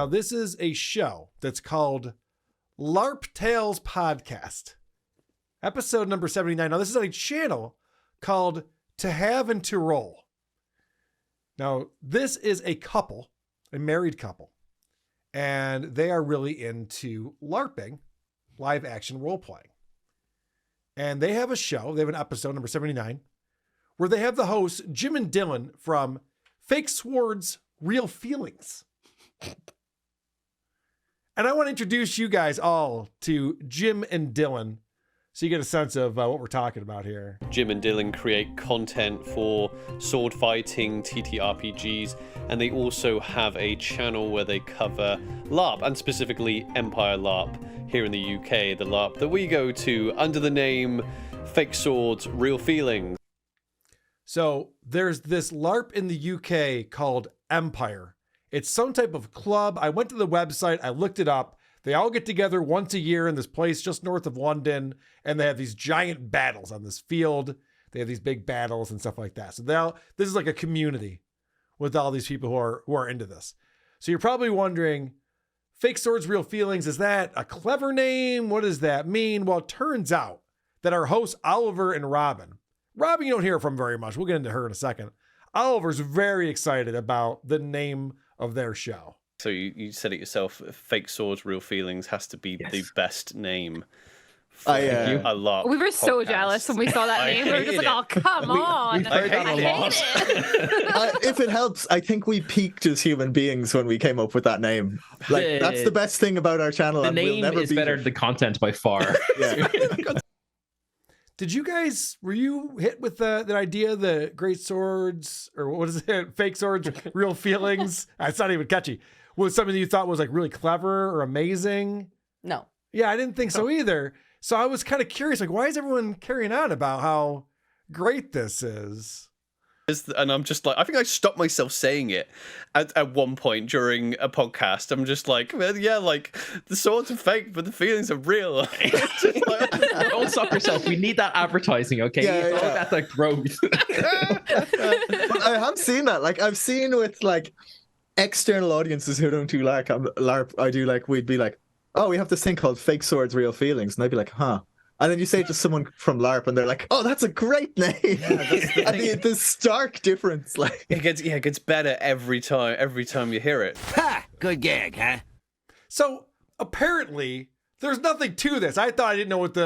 Now, this is a show that's called LARP Tales Podcast. Episode number 79. Now, this is on a channel called To Have and To Roll. Now, this is a couple, a married couple, and they are really into LARPing, live action role playing. And they have a show, they have an episode number 79, where they have the hosts, Jim and Dylan from Fake Swords, Real Feelings. And I want to introduce you guys all to Jim and Dylan so you get a sense of what we're talking about here. Jim and Dylan create content for sword fighting, TTRPGs, and they also have a channel where they cover LARP, and specifically Empire LARP here in the UK, the LARP that we go to under the name Fake Swords, Real Feelings. So there's this LARP in the UK called Empire. It's some type of club. I went to the website, I looked it up. They all get together once a year in this place just north of London, and they have these giant battles on this field. They have these big battles and stuff like that. So this is like a community with all these people who are into this. So you're probably wondering, Fake Swords, Real Feelings, is that a clever name? What does that mean? Well, it turns out that our hosts, Oliver and Robin you don't hear from very much. We'll get into her in a second. Oliver's very excited about the name of their show. So you said it yourself, Fake Swords, Real Feelings has to be the best name for a LARP We were so podcast. jealous when we saw that name. We were just like, oh, come on. We've heard that a lot. If it helps, I think we peaked as human beings when we came up with that name. Like, that's the best thing about our channel. The and name we'll never is better than the content by far. Did you guys, were you hit with that idea, the great swords, or what is it? Fake Swords, Real Feelings? It's not even catchy. Was something that you thought was like really clever or amazing? No. Yeah, I didn't think so either. So I was kind of curious, like, why is everyone carrying on about how great this is? And I'm just like, I think I stopped myself saying it at one point during a podcast. I'm just like, well, yeah, like the swords are fake, but the feelings are real. Don't stop yourself. We need that advertising, okay? It's all about that growth. I have seen that. Like, I've seen with like external audiences who don't do LARP, we'd be like, oh, we have this thing called Fake Swords, Real Feelings. And I'd be like, huh. And then you say it to someone from LARP and they're like, oh, that's a great name. Yeah, the stark difference. Like, it gets better every time you hear it. Ha! Good gag, huh? So apparently there's nothing to this. I thought I didn't know what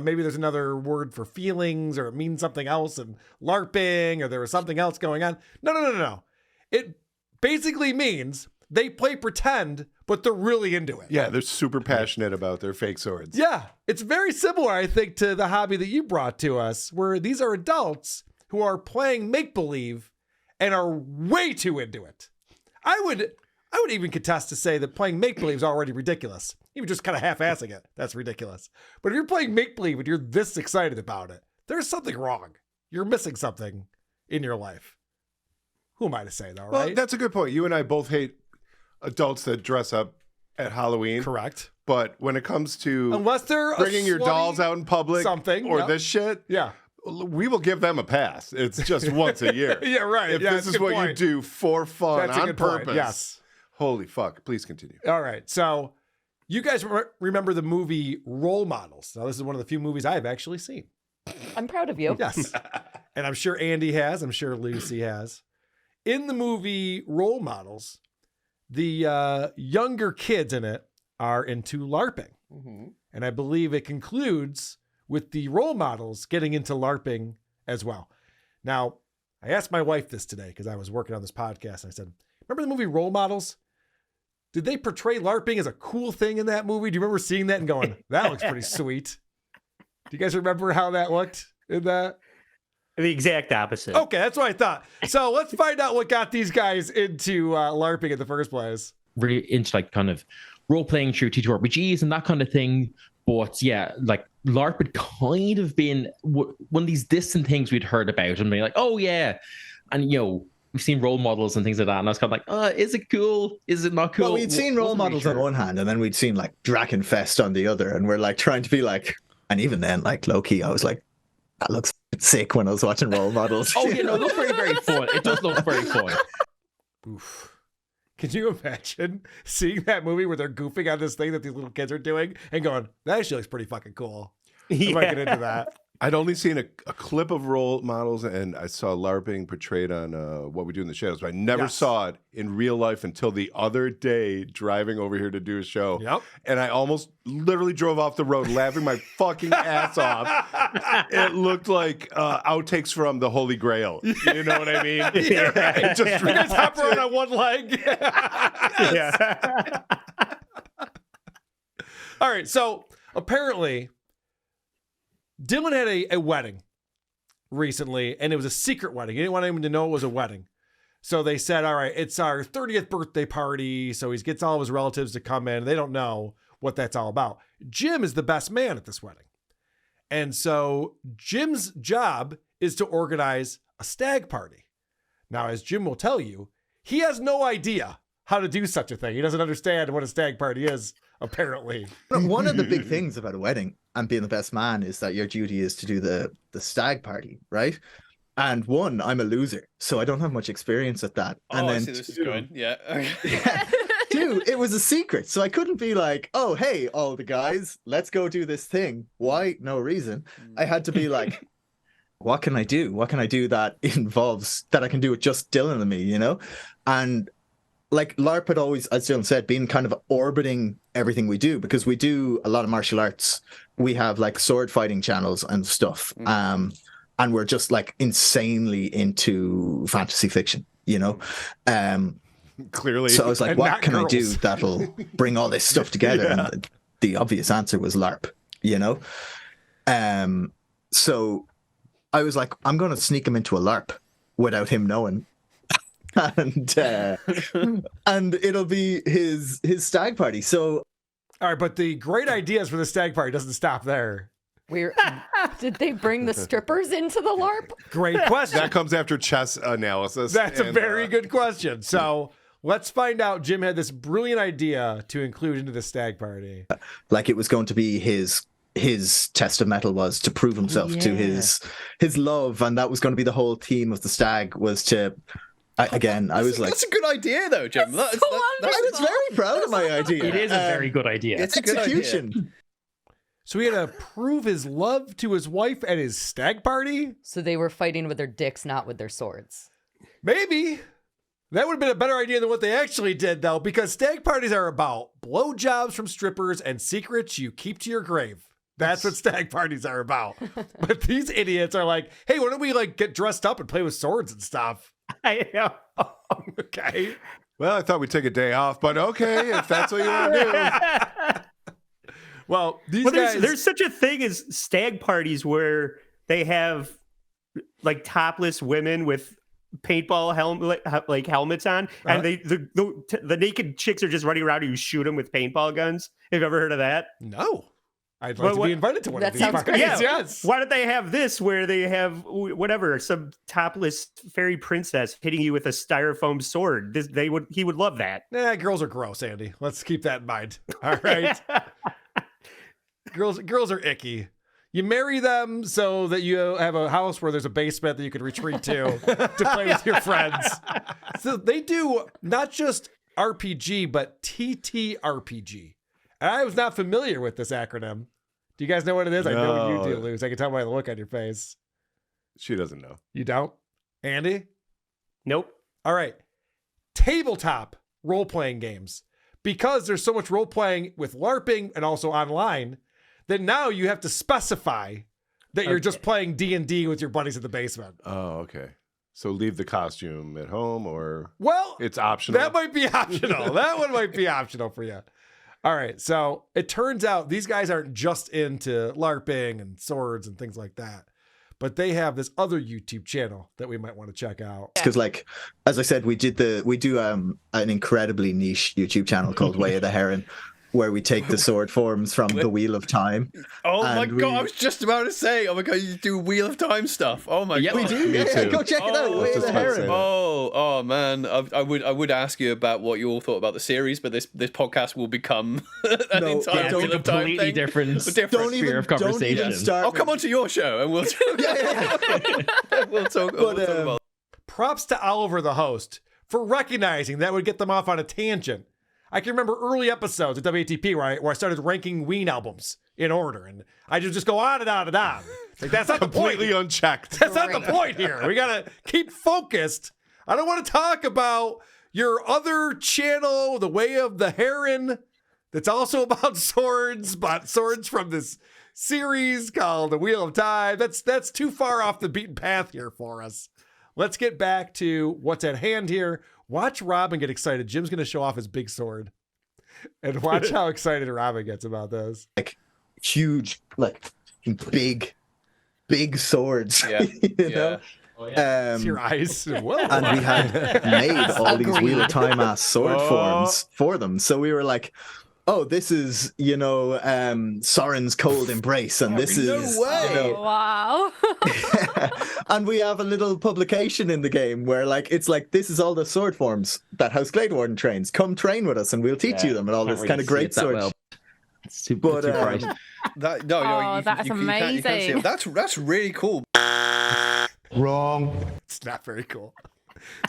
maybe there's another word for feelings or it means something else and LARPing or there was something else going on. No. It basically means they play pretend, but they're really into it. Yeah, they're super passionate about their fake swords. Yeah, it's very similar, I think, to the hobby that you brought to us, where these are adults who are playing make-believe and are way too into it. I would even contest to say that playing make-believe is already ridiculous. Even just kind of half-assing it, that's ridiculous. But if you're playing make-believe and you're this excited about it, there's something wrong. You're missing something in your life. Who am I to say, though, right? Well, that's a good point. You and I both hate adults that dress up at Halloween. Correct. But when it comes to unless they're bringing your dolls out in public or this shit, yeah, we will give them a pass. It's just once a year. Yeah, right. If this is what you do for fun, on purpose. Yes. Holy fuck. Please continue. All right. So you guys remember the movie Role Models. Now, this is one of the few movies I've actually seen. I'm proud of you. Yes. And I'm sure Andy has. I'm sure Lucy has. In the movie Role Models, the younger kids in it are into LARPing. Mm-hmm. And I believe it concludes with the role models getting into LARPing as well. Now, I asked my wife this today because I was working on this podcast. And I said, remember the movie Role Models? Did they portray LARPing as a cool thing in that movie? Do you remember seeing that and going, that looks pretty sweet? Do you guys remember how that looked in that? The exact opposite. Okay, that's what I thought. So let's find out what got these guys into LARPing in the first place. Really into like kind of role-playing through TTRPGs and that kind of thing. But yeah, like LARP had kind of been one of these distant things we'd heard about and be like, oh yeah. And we've seen role models and things like that. And I was kind of like, is it cool? Is it not cool? Well, we'd seen role models on one hand and then we'd seen like Drakenfest on the other. And we're like trying to be like, and even then, like low-key, I was like, that looks sick when I was watching role models. Oh, yeah, no, it looks very, very fun. It does look very fun. Oof. Can you imagine seeing that movie where they're goofing on this thing that these little kids are doing and going, that actually looks pretty fucking cool. I might get into that. I'd only seen a clip of role models, and I saw LARPing portrayed on What We Do in the Shadows, but I never saw it in real life until the other day driving over here to do a show. Yep. And I almost literally drove off the road laughing my fucking ass off. It looked like outtakes from the Holy Grail. You know what I mean? Yeah, right. Just hop around on one leg. Yeah. All right, so apparently Dylan had a wedding recently, and it was a secret wedding. He didn't want anyone to know it was a wedding. So they said, all right, it's our 30th birthday party. So he gets all of his relatives to come in. They don't know what that's all about. Jim is the best man at this wedding. And so Jim's job is to organize a stag party. Now, as Jim will tell you, he has no idea how to do such a thing. He doesn't understand what a stag party is, apparently. One of the big things about a wedding and being the best man is that your duty is to do the stag party, right? And one, I'm a loser, so I don't have much experience at that. And I then see this is going. Yeah. Okay. two, it was a secret, so I couldn't be like, oh, hey, all the guys, let's go do this thing. Why? No reason. I had to be like, what can I do? What can I do that involves, that I can do with just Dylan and me, you know? And like LARP had always, as Dylan said, been kind of orbiting everything we do, because we do a lot of martial arts. We have like sword fighting channels and stuff. And we're just like insanely into fantasy fiction, you know? Clearly. So I was like, And what not can I do girls. that'll bring all this stuff together? Yeah. And the obvious answer was LARP, you know? So I was like, I'm going to sneak him into a LARP without him knowing. And it'll be his stag party. So All right, but the great ideas for the stag party doesn't stop there. Did they bring the strippers into the LARP? Great question. That comes after chess analysis. That's a and, very good question. So let's find out. Jim had this brilliant idea to include into the stag party. like it was going to be his test of metal was to prove himself to his love, and that was going to be the whole theme of the stag, was to I was like, That's a good idea, though, Jim. That's so I was very proud of my idea. It is a very good idea. It's a good idea. execution. So he had to prove his love to his wife at his stag party? So they were fighting with their dicks, not with their swords. Maybe. That would have been a better idea than what they actually did, though, because stag parties are about blowjobs from strippers and secrets you keep to your grave. That's what stag parties are about. But these idiots are like, hey, why don't we like get dressed up and play with swords and stuff? I know. Okay. Well, I thought we'd take a day off, but okay, if that's what you want to do. Well, these Well, guys... there's such a thing as stag parties where they have like topless women with paintball helmets on, and the naked chicks are just running around and you shoot them with paintball guns. Have you ever heard of that? No. I'd like to be invited to one That of these sounds parties. great. Yeah. Yes. Why don't they have this where they have whatever, some topless fairy princess hitting you with a styrofoam sword? He would love that. Nah, girls are gross, Andy. Let's keep that in mind. All right. Girls are icky. You marry them so that you have a house where there's a basement that you can retreat to play with your friends. So they do not just RPG, but TTRPG. And I was not familiar with this acronym. Do you guys know what it is? I know you do, Luz. I can tell by the look on your face. She doesn't know. You don't? Andy? Nope. All right. Tabletop role-playing games. Because there's so much role-playing with LARPing and also online, that now you have to specify that you're just playing D&D with your buddies in the basement. Oh, okay. So leave the costume at home, or Well, it's optional. that might be optional. That one might be optional for you. All right. So it turns out these guys aren't just into LARPing and swords and things like that, but they have this other YouTube channel that we might want to check out. Because, like, as I said, we do an incredibly niche YouTube channel called Way of the Heron, where we take the sword forms from the Wheel of Time. Oh my And god, I was just about to say, oh my god, you do Wheel of Time stuff. Oh my god. We do. Me Yeah, too. go check it out. Oh, Way of just the about to Heron. say. Oh man, I would ask you about what you all thought about the series, but this podcast will become an No, entire yeah, Wheel of Time completely thing. different Different. sphere of conversation. Don't even start. I'll come onto your show and we'll talk. Yeah. we'll talk But, about. Props to Oliver, the host, for recognizing that would get them off on a tangent. I can remember early episodes at WATP where I started ranking Ween albums in order, and I just go on and on and on. Like, that's not Completely the point. unchecked. That's not the point here. We gotta keep focused. I don't want to talk about your other channel, The Way of the Heron, that's also about swords, but swords from this series called The Wheel of Time. That's too far off the beaten path here for us. Let's get back to what's at hand here. Watch Robin get excited. Jim's going to show off his big sword. And watch how excited Robin gets about this. Like huge, like big swords. Yeah. you know? It's your eyes. Whoa. And we had made all these Wheel of Time ass sword forms for them. So we were like, oh, this is, Soren's cold embrace, and this is Wow. and we have a little publication in the game where it's like this is all the sword forms that House Glade Warden trains. Come train with us and we'll teach you them and all this kind of great sword. Well. Super bright. That's That's amazing. That's really cool. Wrong. It's not very cool.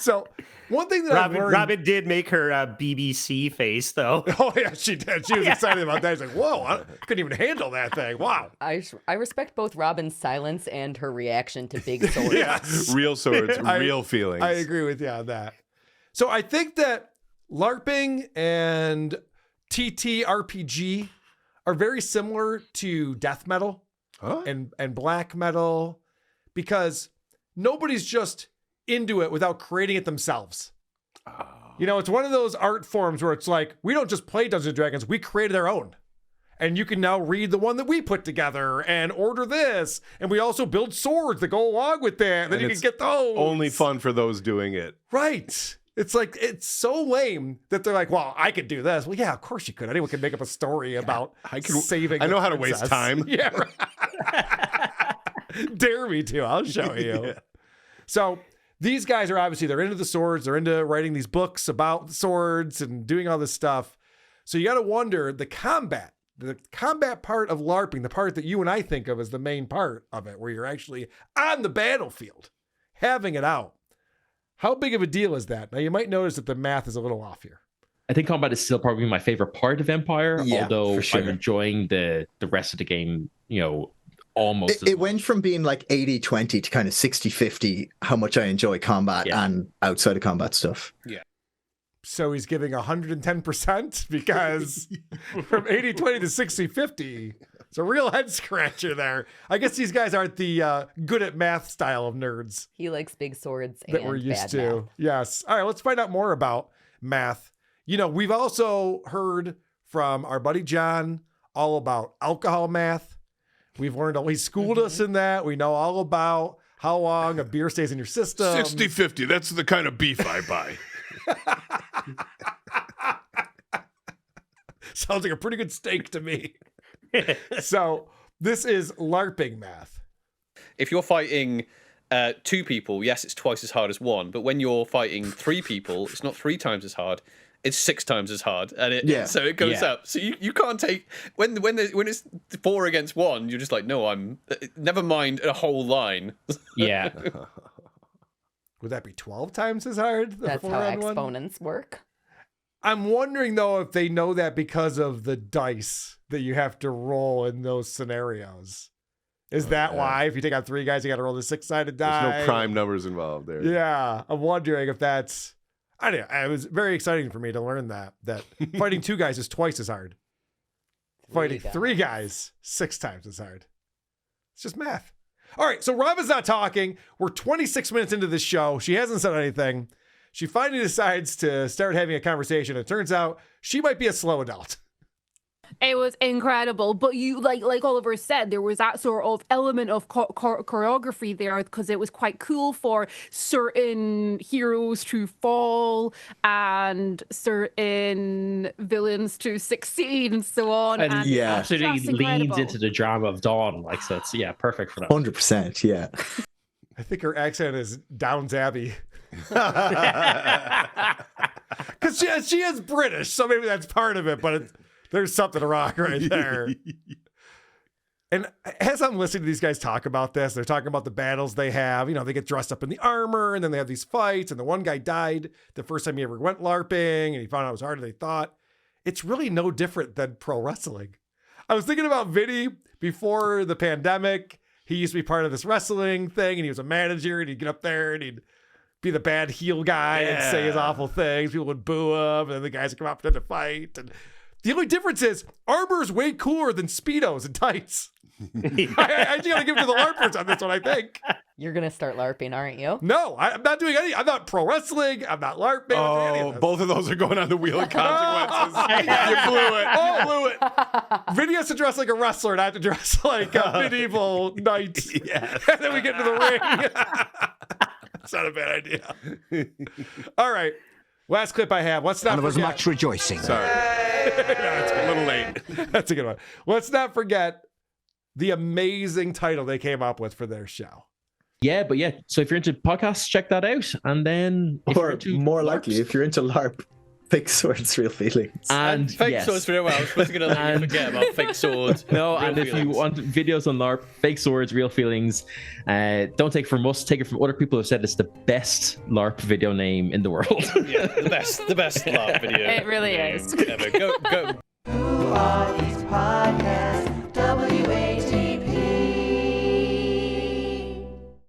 So one thing that Robin did make her BBC face, though. Oh yeah, she did. She was excited about that. She's like, "Whoa, I couldn't even handle that thing." Wow. I respect both Robin's silence and her reaction to big swords. Yes. Real swords, real feelings. I agree with you on that. So I think that LARPing and TTRPG are very similar to death metal and black metal, because nobody's just into it without creating it themselves. It's one of those art forms where it's like, we don't just play Dungeons & Dragons, we created our own. And you can now read the one that we put together and order this. And we also build swords that go along with that. And then you can get those. Only fun for those doing it. Right. It's like, it's so lame that they're like, well, I could do this. Well, yeah, of course you could. Anyone can make up a story about saving I know the how to princess. waste time. Yeah. Right. Dare me to. I'll show you. Yeah. So these guys are obviously, they're into the swords. They're into writing these books about swords and doing all this stuff. So you got to wonder, the combat part of LARPing, the part that you and I think of as the main part of it, where you're actually on the battlefield, having it out. How big of a deal is that? Now, you might notice that the math is a little off here. I think combat is still probably my favorite part of Empire, although for sure. I'm enjoying the rest of the game, almost. It went from being like 80-20 to kind of 60-50, how much I enjoy combat and outside of combat stuff. Yeah. So he's giving 110% because from 80-20 to 60-50, it's a real head scratcher there. I guess these guys aren't the good at math style of nerds He likes big swords that and we're used bad to. math. Yes. All right, let's find out more about math. We've also heard from our buddy John all about alcohol math. We've learned, he schooled us in that. We know all about how long a beer stays in your system. 60-50, that's the kind of beef I buy. Sounds like a pretty good steak to me. So this is LARPing math. If you're fighting 2 people, yes, it's twice as hard as 1. But when you're fighting 3 people, it's not 3 times as hard. It's 6 times as hard, and so it goes up. So you can't take when it's 4 against 1. You're just like, no, I'm never mind a whole line. Yeah. Would that be 12 times as hard? That's how exponents work. I'm wondering, though, if they know that because of the dice that you have to roll in those scenarios. Is that why? If you take out 3 guys, you got to roll the 6-sided die? There's no prime numbers involved there. Yeah. I'm wondering if that's... I don't know. It was very exciting for me to learn that fighting 2 guys is twice as hard. Fighting 3 guys, 6 times as hard. It's just math. All right, so Robin's not talking. We're 26 minutes into this show. She hasn't said anything. She finally decides to start having a conversation. It turns out she might be a slow adult. It was incredible, but you like Oliver said, there was that sort of element of choreography there because it was quite cool for certain heroes to fall and certain villains to succeed and so on. And absolutely that's leans incredible. into the drama of Dawn, so it's perfect for that. 100%, yeah. I think her accent is Downs Abbey. Because she is British, so maybe that's part of it, but there's something wrong right there. And as I'm listening to these guys talk about this, they're talking about the battles they have. You know, they get dressed up in the armor and then they have these fights. And the one guy died the first time he ever went LARPing and he found out it was harder than they thought. It's really no different than pro wrestling. I was thinking about Vinny before the pandemic. He used to be part of this wrestling thing and he was a manager and he'd get up there and he'd be the bad heel guy and say his awful things. People would boo him and then the guys would come up to fight. And the only difference is armor's way cooler than Speedos and tights. I just gotta give it to the LARPers on this one, I think. You're gonna start LARPing, aren't you? No, I'm not doing any. I'm not pro wrestling. I'm not LARPing. Oh, both of those are going on the wheel of consequences. You blew it. Oh, blew it. Vinny has to dress like a wrestler, not to dress like a medieval knight. Yes. And then we get into the ring. It's not a bad idea. All right. Last clip I have. Let's not and there was forget. much rejoicing. Sorry. No, it's a little late. That's a good one. Let's not forget the amazing title they came up with for their show. Yeah, but yeah. So if you're into podcasts, check that out. And then, if you're Or into more LARPs, likely, if you're into LARP, Fake Swords, Real Feelings. and Fake yes. swords for well. I was supposed to let you forget about fake swords. No, Real and if you feelings. want videos on LARP, Fake Swords, Real Feelings, don't take it from us, take it from other people who have said it's the best LARP video name in the world. Yeah, the best LARP video. It really name is. Ever. Go.